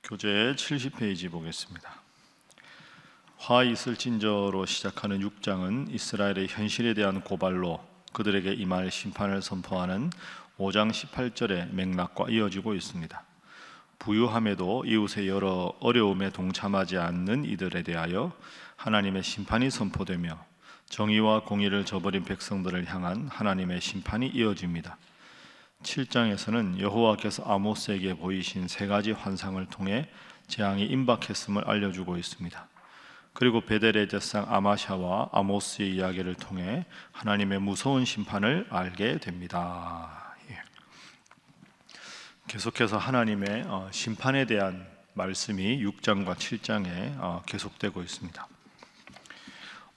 교재 70페이지 보겠습니다. 화 있을진저로 시작하는 6장은 이스라엘의 현실에 대한 고발로 그들에게 임할 심판을 선포하는 5장 18절의 맥락과 이어지고 있습니다. 부유함에도 이웃의 여러 어려움에 동참하지 않는 이들에 대하여 하나님의 심판이 선포되며 정의와 공의를 저버린 백성들을 향한 하나님의 심판이 이어집니다. 7장에서는 여호와께서 아모스에게 보이신 세 가지 환상을 통해 재앙이 임박했음을 알려주고 있습니다. 그리고 베델의 제사장 아마샤와 아모스의 이야기를 통해 하나님의 무서운 심판을 알게 됩니다. 계속해서 하나님의 심판에 대한 말씀이 6장과 7장에 계속되고 있습니다.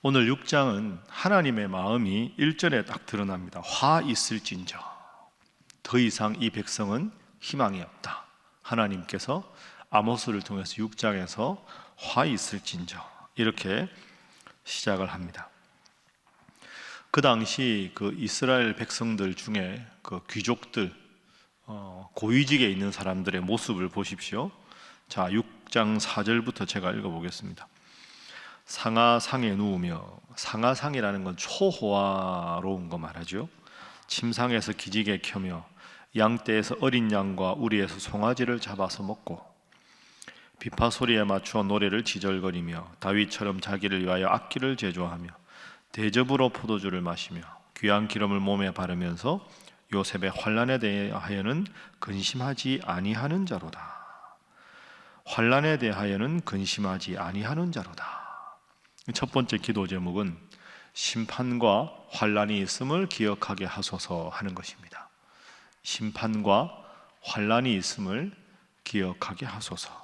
오늘 6장은 하나님의 마음이 1절에 딱 드러납니다. 화 있을진저, 더 이상 이 백성은 희망이 없다. 하나님께서 아모스를 통해서 6장에서 화 있을진저 이렇게 시작을 합니다. 그 당시 그 이스라엘 백성들 중에 그 귀족들, 고위직에 있는 사람들의 모습을 보십시오. 자, 6장 4절부터 제가 읽어보겠습니다. 상하상에 누우며, 상하상이라는 건 초호화로운 거 말하죠. 침상에서 기지개 켜며 양떼에서 어린 양과 우리에서 송아지를 잡아서 먹고 비파 소리에 맞추어 노래를 지절거리며 다윗처럼 자기를 위하여 악기를 제조하며 대접으로 포도주를 마시며 귀한 기름을 몸에 바르면서 요셉의 환난에 대하여는 근심하지 아니하는 자로다. 환난에 대하여는 근심하지 아니하는 자로다. 첫 번째 기도 제목은 심판과 환난이 있음을 기억하게 하소서 하는 것입니다. 심판과 환난이 있음을 기억하게 하소서.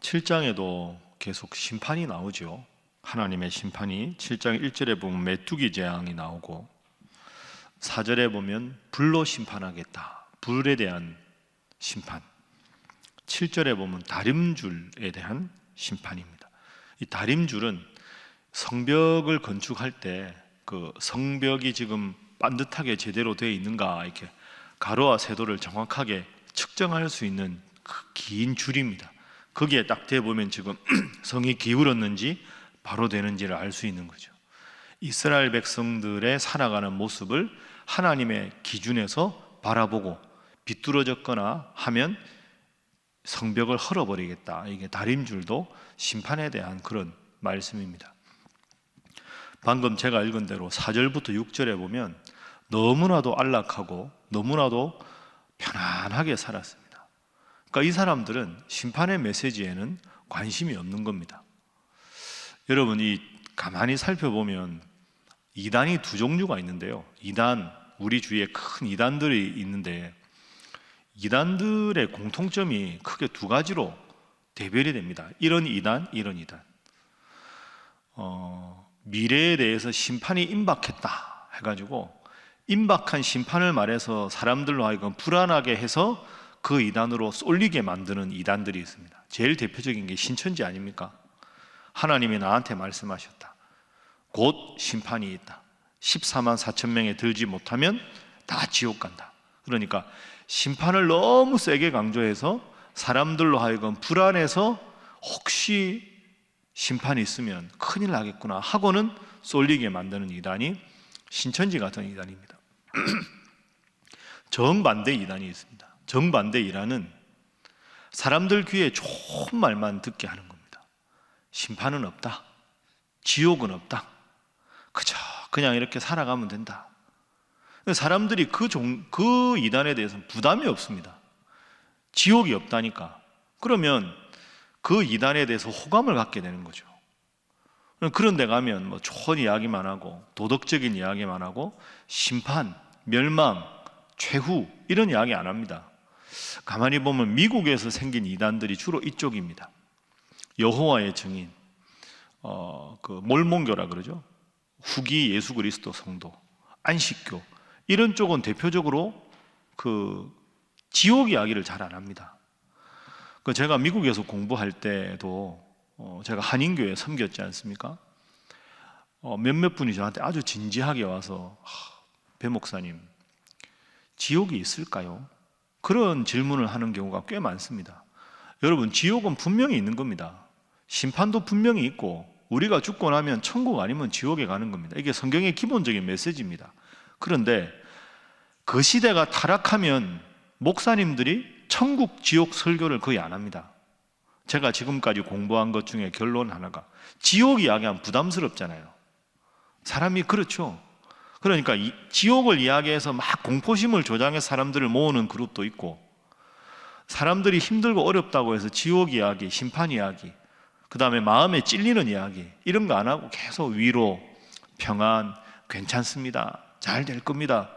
7장에도 계속 심판이 나오죠. 하나님의 심판이 7장 1절에 보면 메뚜기 재앙이 나오고 4절에 보면 불로 심판하겠다. 불에 대한 심판. 7절에 보면 다림줄에 대한 심판입니다. 이 다림줄은 성벽을 건축할 때 그 성벽이 지금 반듯하게 제대로 되어 있는가 이렇게 가로와 세로를 정확하게 측정할 수 있는 그 긴 줄입니다. 거기에 딱 대보면 지금 성이 기울었는지 바로 되는지를 알 수 있는 거죠. 이스라엘 백성들의 살아가는 모습을 하나님의 기준에서 바라보고 비뚤어졌거나 하면 성벽을 헐어버리겠다. 이게 다림줄도 심판에 대한 그런 말씀입니다. 방금 제가 읽은 대로 4절부터 6절에 보면 너무나도 안락하고 너무나도 편안하게 살았습니다. 그러니까 이 사람들은 심판의 메시지에는 관심이 없는 겁니다. 여러분이 가만히 살펴보면 이단이 두 종류가 있는데요. 이단, 우리 주위에 큰 이단들이 있는데 이단들의 공통점이 크게 두 가지로 대별이 됩니다. 이런 이단, 이런 이단. 미래에 대해서 심판이 임박했다 해가지고 임박한 심판을 말해서 사람들로 하여금 불안하게 해서 그 이단으로 쏠리게 만드는 이단들이 있습니다. 제일 대표적인 게 신천지 아닙니까? 하나님이 나한테 말씀하셨다. 곧 심판이 있다. 14만 4천 명에 들지 못하면 다 지옥 간다. 그러니까 심판을 너무 세게 강조해서 사람들로 하여금 불안해서 혹시 심판이 있으면 큰일 나겠구나 하고는 쏠리게 만드는 이단이 신천지 같은 이단입니다. 정반대 이단이 있습니다. 정반대 이단은 사람들 귀에 좋은 말만 듣게 하는 겁니다. 심판은 없다. 지옥은 없다. 그냥 이렇게 살아가면 된다. 사람들이 그 이단에 대해서는 부담이 없습니다. 지옥이 없다니까. 그러면 그 이단에 대해서 호감을 갖게 되는 거죠. 그런 데 가면 뭐 좋은 이야기만 하고 도덕적인 이야기만 하고 심판, 멸망, 최후 이런 이야기 안 합니다. 가만히 보면 미국에서 생긴 이단들이 주로 이쪽입니다. 여호와의 증인, 그 몰몬교라 그러죠. 후기 예수 그리스도 성도, 안식교 이런 쪽은 대표적으로 그 지옥 이야기를 잘 안 합니다. 제가 미국에서 공부할 때도 제가 한인교회에 섬겼지 않습니까? 몇몇 분이 저한테 아주 진지하게 와서 배 목사님, 지옥이 있을까요? 그런 질문을 하는 경우가 꽤 많습니다. 여러분, 지옥은 분명히 있는 겁니다. 심판도 분명히 있고 우리가 죽고 나면 천국 아니면 지옥에 가는 겁니다. 이게 성경의 기본적인 메시지입니다. 그런데 그 시대가 타락하면 목사님들이 천국, 지옥 설교를 거의 안 합니다. 제가 지금까지 공부한 것 중에 결론 하나가, 지옥 이야기하면 부담스럽잖아요. 사람이 그렇죠. 그러니까 지옥을 이야기해서 막 공포심을 조장해서 사람들을 모으는 그룹도 있고, 사람들이 힘들고 어렵다고 해서 지옥 이야기, 심판 이야기, 그 다음에 마음에 찔리는 이야기, 이런 거 안 하고 계속 위로, 평안, 괜찮습니다, 잘 될 겁니다.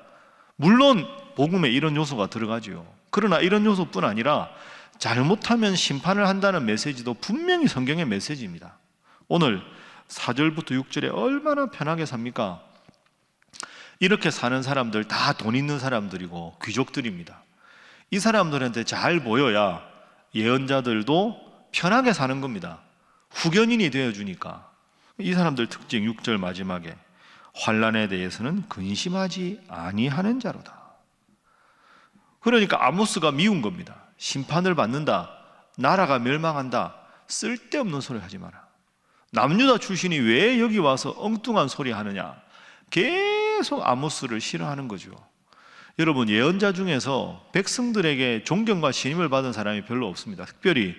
물론 복음에 이런 요소가 들어가죠. 그러나 이런 요소뿐 아니라 잘못하면 심판을 한다는 메시지도 분명히 성경의 메시지입니다. 오늘 4절부터 6절에 얼마나 편하게 삽니까? 이렇게 사는 사람들 다 돈 있는 사람들이고 귀족들입니다. 이 사람들한테 잘 보여야 예언자들도 편하게 사는 겁니다. 후견인이 되어주니까. 이 사람들 특징 6절 마지막에, 환난에 대해서는 근심하지 아니하는 자로다. 그러니까 아모스가 미운 겁니다. 심판을 받는다, 나라가 멸망한다, 쓸데없는 소리 하지 마라. 남유다 출신이 왜 여기 와서 엉뚱한 소리 하느냐, 계속 아모스를 싫어하는 거죠. 여러분, 예언자 중에서 백성들에게 존경과 신임을 받은 사람이 별로 없습니다. 특별히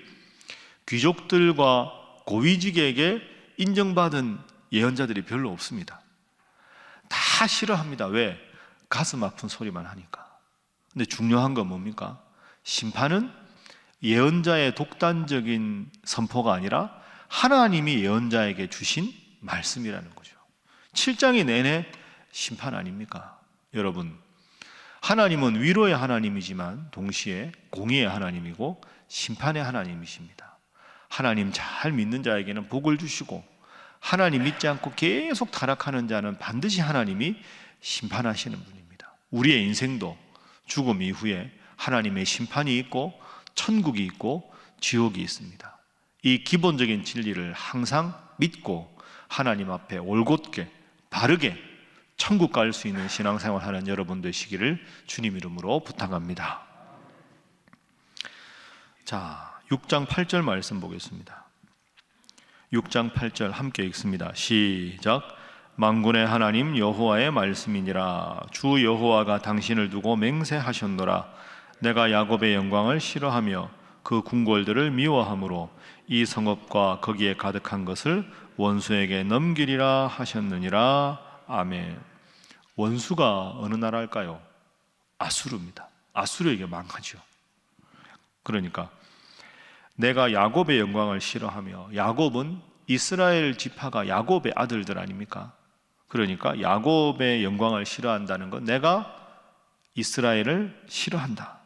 귀족들과 고위직에게 인정받은 예언자들이 별로 없습니다. 다 싫어합니다. 왜? 가슴 아픈 소리만 하니까. 근데 중요한 건 뭡니까? 심판은 예언자의 독단적인 선포가 아니라 하나님이 예언자에게 주신 말씀이라는 거죠. 7장이 내내 심판 아닙니까? 여러분, 하나님은 위로의 하나님이지만 동시에 공의의 하나님이고 심판의 하나님이십니다. 하나님 잘 믿는 자에게는 복을 주시고, 하나님 믿지 않고 계속 타락하는 자는 반드시 하나님이 심판하시는 분입니다. 우리의 인생도 죽음 이후에 하나님의 심판이 있고 천국이 있고 지옥이 있습니다. 이 기본적인 진리를 항상 믿고 하나님 앞에 올곧게 바르게 천국 갈 수 있는 신앙생활 하는 여러분 되시기를 주님 이름으로 부탁합니다. 자, 6장 8절 말씀 보겠습니다. 6장 8절 함께 읽습니다. 시작. 만군의 하나님 여호와의 말씀이니라. 주 여호와가 당신을 두고 맹세하셨노라. 내가 야곱의 영광을 싫어하며 그 궁궐들을 미워함으로 이 성읍과 거기에 가득한 것을 원수에게 넘기리라 하셨느니라. 아멘. 원수가 어느 나라일까요? 아수르입니다. 아수르에게 망하죠. 그러니까 내가 야곱의 영광을 싫어하며, 야곱은 이스라엘 지파가 야곱의 아들들 아닙니까? 그러니까 야곱의 영광을 싫어한다는 건 내가 이스라엘을 싫어한다,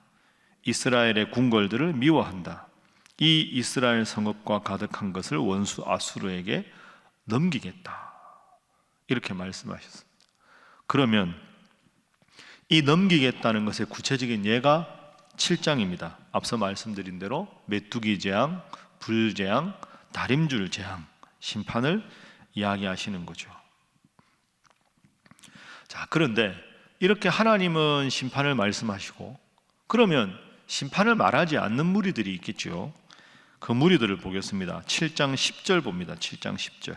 이스라엘의 궁궐들을 미워한다, 이 이스라엘 성읍과 가득한 것을 원수 아수르에게 넘기겠다, 이렇게 말씀하셨습니다. 그러면 이 넘기겠다는 것의 구체적인 예가 7장입니다. 앞서 말씀드린 대로 메뚜기 재앙, 불재앙, 다림줄 재앙, 심판을 이야기하시는 거죠. 자, 그런데 이렇게 하나님은 심판을 말씀하시고, 그러면 심판을 말하지 않는 무리들이 있겠죠. 그 무리들을 보겠습니다. 7장 10절 봅니다. 7장 10절.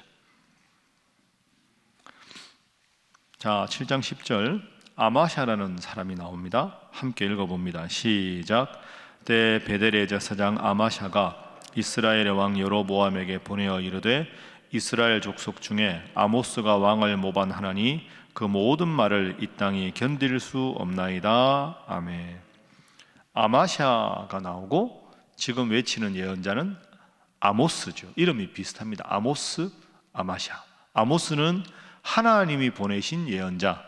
자, 7장 10절 아마샤라는 사람이 나옵니다. 함께 읽어봅니다. 시작. 때 베델의 제사장 아마샤가 이스라엘의 왕 여로보암에게 보내어 이르되, 이스라엘 족속 중에 아모스가 왕을 모반하나니 그 모든 말을 이 땅이 견딜 수 없나이다. 아멘. 아마샤가 나오고 지금 외치는 예언자는 아모스죠. 이름이 비슷합니다. 아모스, 아마샤. 아모스는 하나님이 보내신 예언자,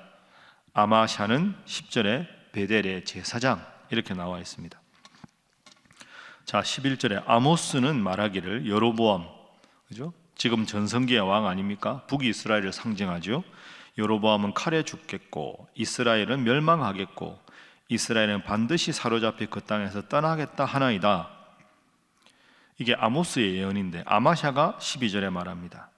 아마샤는 10절에 베델의 제사장, 이렇게 나와 있습니다. 자, 11절에 아모스는 말하기를, 여로보암, 그죠? 지금 전성기의 왕 아닙니까? 북이스라엘을 상징하죠. 여로보암은 칼에 죽겠고 이스라엘은 멸망하겠고 이스라엘은 반드시 사로잡혀 그 땅에서 떠나겠다 하나이다. 이게 아모스의 예언인데, 아마샤가 12절에 말합니다.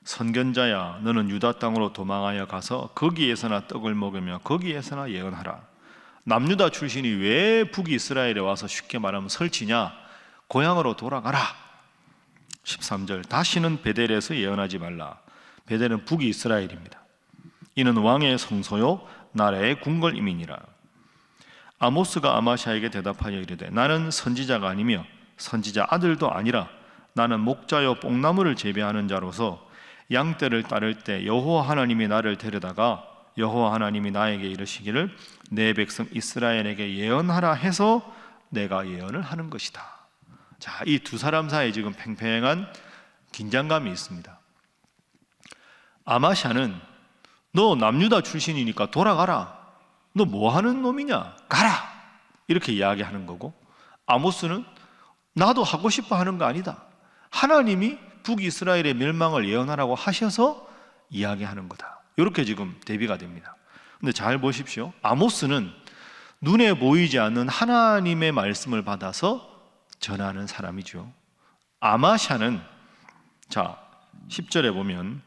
선견자야, 너는 유다 땅으로 도망하여 가서 거기에서나 떡을 먹으며 거기에서나 예언하라. 남유다 출신이 왜 북이스라엘에 와서 쉽게 말하면 설치냐? 고향으로 돌아가라. 13절, 다시는 베델에서 예언하지 말라. 베델은 북이스라엘입니다. 이는 왕의 성소요 나라의 궁궐임이니라. 아모스가 아마샤에게 대답하여 이르되 나는 선지자가 아니며 선지자 아들도 아니라 나는 목자요 뽕나무를 재배하는 자로서 양떼를 따를 때 여호와 하나님이 나를 데려다가 여호와 하나님이 나에게 이르시기를 내 백성 이스라엘에게 예언하라 해서 내가 예언을 하는 것이다. 자, 이 두 사람 사이에 지금 팽팽한 긴장감이 있습니다. 아마샤는 너 남유다 출신이니까 돌아가라. 너 뭐 하는 놈이냐? 가라. 이렇게 이야기하는 거고, 아모스는 나도 하고 싶어 하는 거 아니다. 하나님이 북이스라엘의 멸망을 예언하라고 하셔서 이야기하는 거다. 이렇게 지금 대비가 됩니다. 근데 잘 보십시오. 아모스는 눈에 보이지 않는 하나님의 말씀을 받아서 전하는 사람이죠. 아마샤는, 자 10절에 보면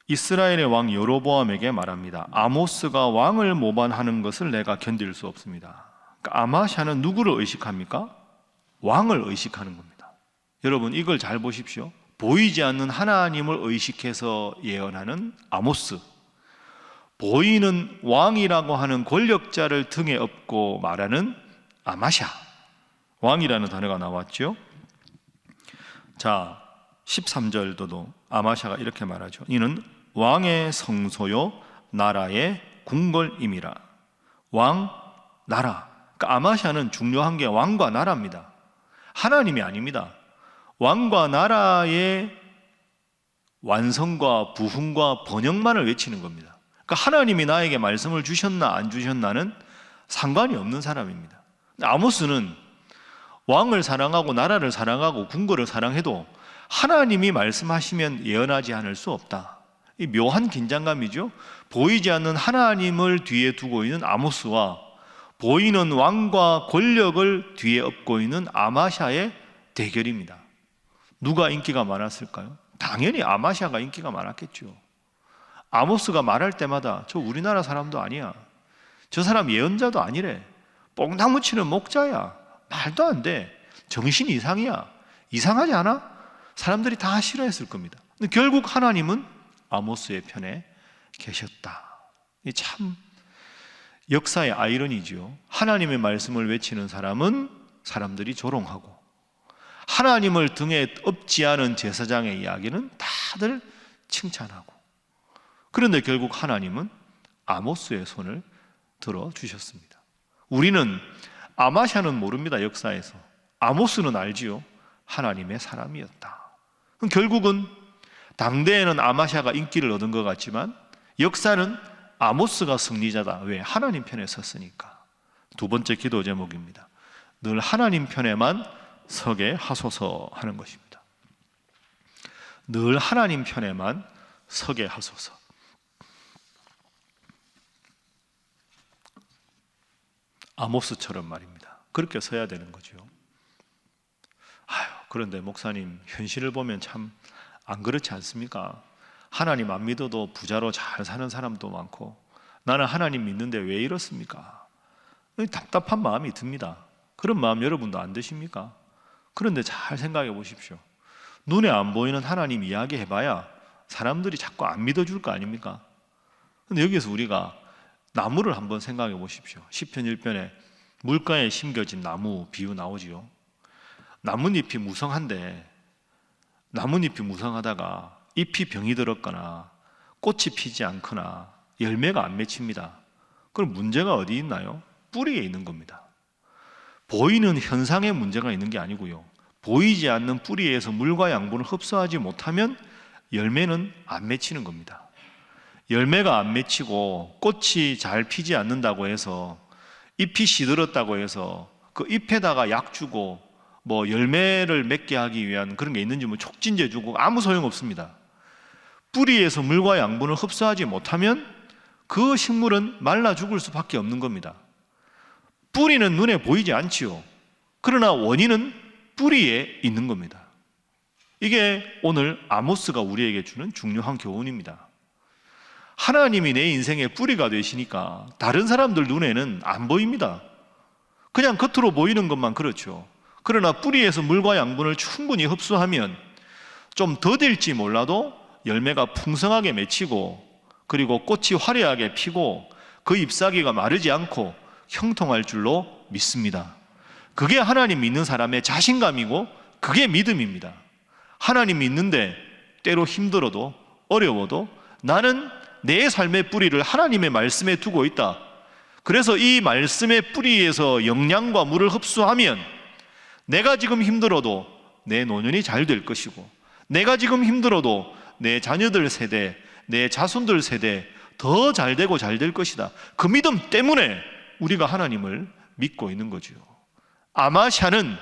이스라엘의 왕 여로보암에게 말합니다. 아모스가 왕을 모반하는 것을 내가 견딜 수 없습니다. 그러니까 아마샤는 누구를 의식합니까? 왕을 의식하는 겁니다. 여러분 이걸 잘 보십시오. 보이지 않는 하나님을 의식해서 예언하는 아모스, 보이는 왕이라고 하는 권력자를 등에 업고 말하는 아마샤. 왕이라는 단어가 나왔죠. 자 13절도 아마샤가 이렇게 말하죠. 이는 왕의 성소요 나라의 궁궐임이라. 왕, 나라. 그러니까 아마샤는 중요한 게 왕과 나라입니다. 하나님이 아닙니다. 왕과 나라의 완성과 부흥과 번영만을 외치는 겁니다. 그러니까 하나님이 나에게 말씀을 주셨나 안 주셨나는 상관이 없는 사람입니다. 아모스는 왕을 사랑하고 나라를 사랑하고 궁궐을 사랑해도 하나님이 말씀하시면 예언하지 않을 수 없다. 이 묘한 긴장감이죠. 보이지 않는 하나님을 뒤에 두고 있는 아모스와 보이는 왕과 권력을 뒤에 업고 있는 아마샤의 대결입니다. 누가 인기가 많았을까요? 당연히 아마샤가 인기가 많았겠죠. 아모스가 말할 때마다 저 우리나라 사람도 아니야, 저 사람 예언자도 아니래, 뽕나무 치는 목자야, 말도 안 돼, 정신이 이상이야, 이상하지 않아? 사람들이 다 싫어했을 겁니다. 근데 결국 하나님은 아모스의 편에 계셨다. 이 참 역사의 아이러니죠. 하나님의 말씀을 외치는 사람은 사람들이 조롱하고, 하나님을 등에 업지 않은 제사장의 이야기는 다들 칭찬하고, 그런데 결국 하나님은 아모스의 손을 들어주셨습니다. 우리는 아마샤는 모릅니다. 역사에서. 아모스는 알지요. 하나님의 사람이었다. 그럼 결국은 당대에는 아마샤가 인기를 얻은 것 같지만 역사는 아모스가 승리자다. 왜? 하나님 편에 섰으니까. 두 번째 기도 제목입니다. 늘 하나님 편에만 서게 하소서 하는 것입니다. 늘 하나님 편에만 서게 하소서. 아모스처럼 말입니다. 그렇게 서야 되는 거죠. 그런데 목사님, 현실을 보면 참 안 그렇지 않습니까? 하나님 안 믿어도 부자로 잘 사는 사람도 많고, 나는 하나님 믿는데 왜 이렇습니까? 답답한 마음이 듭니다. 그런 마음 여러분도 안 드십니까? 그런데 잘 생각해 보십시오. 눈에 안 보이는 하나님 이야기 해봐야 사람들이 자꾸 안 믿어줄 거 아닙니까? 근데 여기서 우리가 나무를 한번 생각해 보십시오. 시편 1편에 물가에 심겨진 나무 비유 나오지요. 나뭇잎이 무성한데, 나뭇잎이 무성하다가 잎이 병이 들었거나 꽃이 피지 않거나 열매가 안 맺힙니다. 그럼 문제가 어디 있나요? 뿌리에 있는 겁니다. 보이는 현상에 문제가 있는 게 아니고요, 보이지 않는 뿌리에서 물과 양분을 흡수하지 못하면 열매는 안 맺히는 겁니다. 열매가 안 맺히고 꽃이 잘 피지 않는다고 해서, 잎이 시들었다고 해서 그 잎에다가 약 주고 뭐 열매를 맺게 하기 위한 그런 게 있는지, 뭐 촉진제 주고 아무 소용없습니다. 뿌리에서 물과 양분을 흡수하지 못하면 그 식물은 말라 죽을 수밖에 없는 겁니다. 뿌리는 눈에 보이지 않지요. 그러나 원인은 뿌리에 있는 겁니다. 이게 오늘 아모스가 우리에게 주는 중요한 교훈입니다. 하나님이 내 인생의 뿌리가 되시니까 다른 사람들 눈에는 안 보입니다. 그냥 겉으로 보이는 것만 그렇죠. 그러나 뿌리에서 물과 양분을 충분히 흡수하면 좀 더딜지 몰라도 열매가 풍성하게 맺히고, 그리고 꽃이 화려하게 피고 그 잎사귀가 마르지 않고 형통할 줄로 믿습니다. 그게 하나님 믿는 사람의 자신감이고 그게 믿음입니다. 하나님 믿는데 때로 힘들어도 어려워도 나는 내 삶의 뿌리를 하나님의 말씀에 두고 있다. 그래서 이 말씀의 뿌리에서 영양과 물을 흡수하면 내가 지금 힘들어도 내 노년이 잘 될 것이고, 내가 지금 힘들어도 내 자녀들 세대, 내 자손들 세대 더 잘 되고 잘 될 것이다. 그 믿음 때문에 우리가 하나님을 믿고 있는 거죠. 아마샤는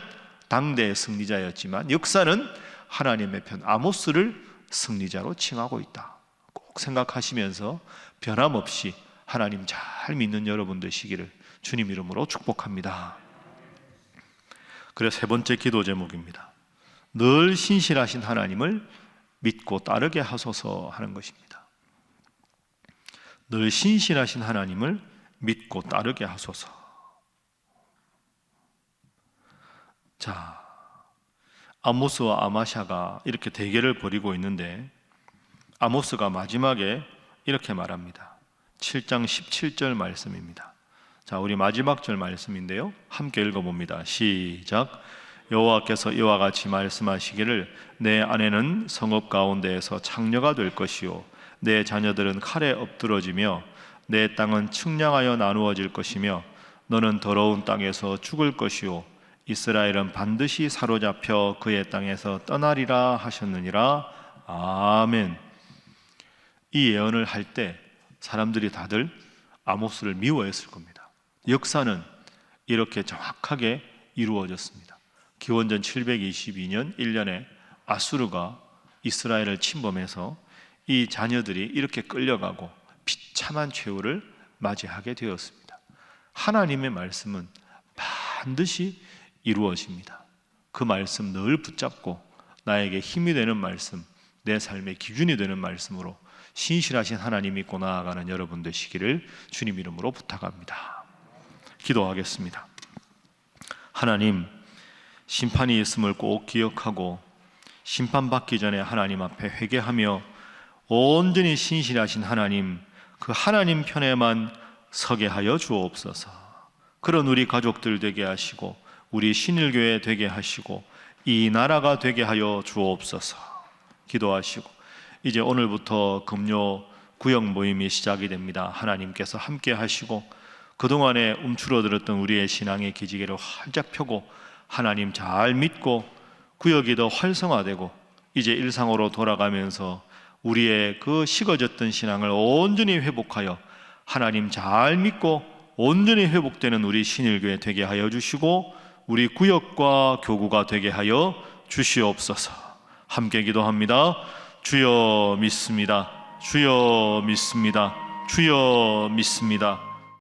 당대의 승리자였지만 역사는 하나님의 편 아모스를 승리자로 칭하고 있다. 꼭 생각하시면서 변함없이 하나님 잘 믿는 여러분 되시기를 주님 이름으로 축복합니다. 그래서 세 번째 기도 제목입니다. 늘 신실하신 하나님을 믿고 따르게 하소서 하는 것입니다. 늘 신실하신 하나님을 믿고 따르게 하소서. 자, 아모스와 아마샤가 이렇게 대결을 벌이고 있는데 아모스가 마지막에 이렇게 말합니다. 7장 17절 말씀입니다. 자, 우리 마지막 절 말씀인데요, 함께 읽어봅니다. 시작. 여호와께서 이와 같이 말씀하시기를 내 아내는 성읍 가운데에서 창녀가 될 것이요 내 자녀들은 칼에 엎드러지며 내 땅은 측량하여 나누어질 것이며 너는 더러운 땅에서 죽을 것이요 이스라엘은 반드시 사로잡혀 그의 땅에서 떠나리라 하셨느니라. 아멘. 이 예언을 할 때 사람들이 다들 아모스를 미워했을 겁니다. 역사는 이렇게 정확하게 이루어졌습니다. 기원전 722년 1년에 아수르가 이스라엘을 침범해서 이 자녀들이 이렇게 끌려가고 비참한 최후를 맞이하게 되었습니다. 하나님의 말씀은 반드시 이루어집니다. 그 말씀 늘 붙잡고 나에게 힘이 되는 말씀, 내 삶의 기준이 되는 말씀으로 신실하신 하나님 믿고 나아가는 여러분 되시기를 주님 이름으로 부탁합니다. 기도하겠습니다. 하나님, 심판이 있음을 꼭 기억하고 심판받기 전에 하나님 앞에 회개하며 온전히 신실하신 하나님, 그 하나님 편에만 서게 하여 주옵소서. 그런 우리 가족들 되게 하시고 우리 신일교회 되게 하시고 이 나라가 되게 하여 주옵소서. 기도하시고 이제 오늘부터 금요 구역 모임이 시작이 됩니다. 하나님께서 함께 하시고 그동안에 움츠러들었던 우리의 신앙의 기지개를 활짝 펴고 하나님 잘 믿고 구역이 더 활성화되고 이제 일상으로 돌아가면서 우리의 그 식어졌던 신앙을 온전히 회복하여 하나님 잘 믿고 온전히 회복되는 우리 신일교회 되게 하여 주시고 우리 구역과 교구가 되게 하여 주시옵소서. 함께 기도합니다. 주여 믿습니다. 주여 믿습니다. 주여 믿습니다.